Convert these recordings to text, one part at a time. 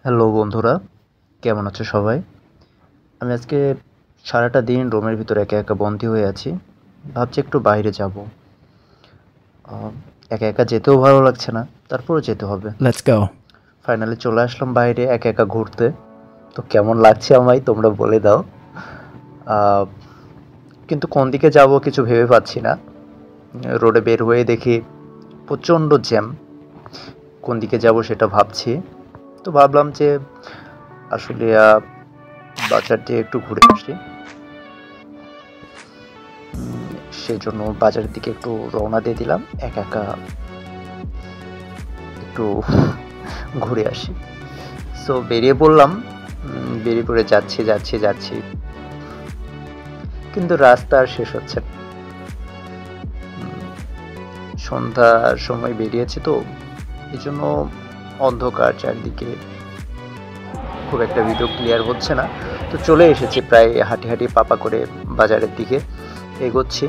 Hello বন্ধুরা, কেমন আছো সবাই? আমি আজকে সারাটা দিন রুমের ভিতরে একা একা বন্দি হয়ে আছি। ভাবছি একটু বাইরে যাব। একা একা যেতেও ভালো লাগছে না, তারপরেও যেতে হবে। Let's go. ফাইনালি চলে আসলাম বাইরে একা একা ঘুরতে। তো কেমন লাগছে আমায় তোমরা বলে দাও। আহ, কিন্তু কোন দিকে যাব কিছু ভেবে পাচ্ছি না। রোডে বের হয়ে দেখি প্রচণ্ড জ্যাম। কোন দিকে যাব সেটা ভাবছি। তো ভাবলাম যে আসলে বাজার দিয়ে একটু ঘুরে আসি। সেজন্য বাজারের দিকে একটু রওনা দিয়ে দিলাম, একা একা একটু ঘুরে আসি। সো বেরিয়ে পড়লাম। বেরিয়ে পড়ে যাচ্ছি যাচ্ছি যাচ্ছি, কিন্তু রাস্তা আর শেষ হচ্ছে না। সন্ধ্যার সময় বেরিয়েছি তো, এই জন্য অন্ধকার চারদিকে, খুব একটা ভিডিও ক্লিয়ার হচ্ছে না। তো চলে এসেছি প্রায় হাঁটি হাঁটি পাপা করে বাজারের দিকে এগোচ্ছি।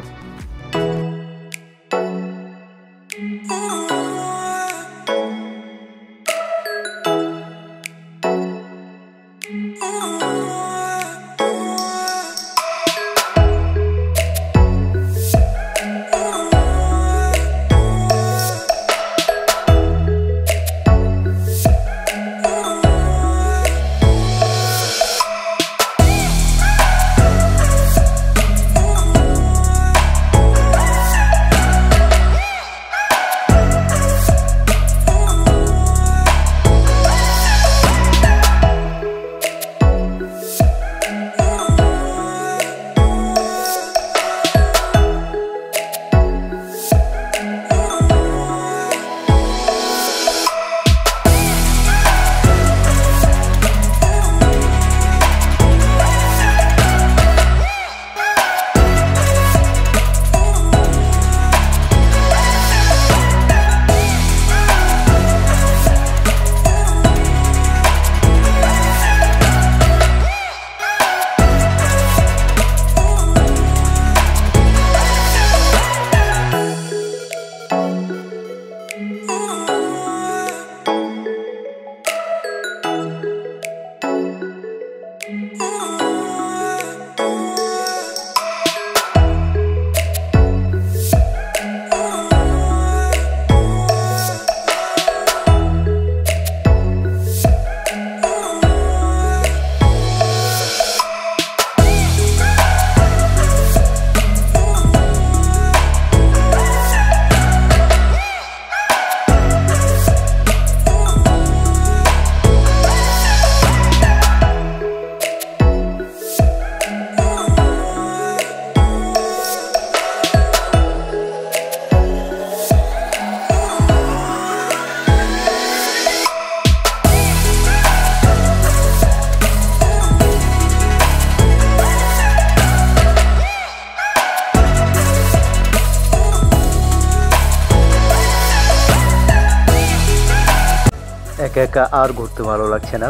একা একা আর ঘুরতে ভালো লাগছে না,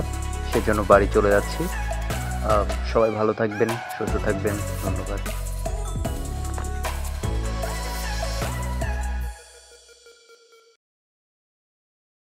সেজন্য বাড়ি চলে যাচ্ছি। সবাই ভালো থাকবেন, সুস্থ থাকবেন, ধন্যবাদ।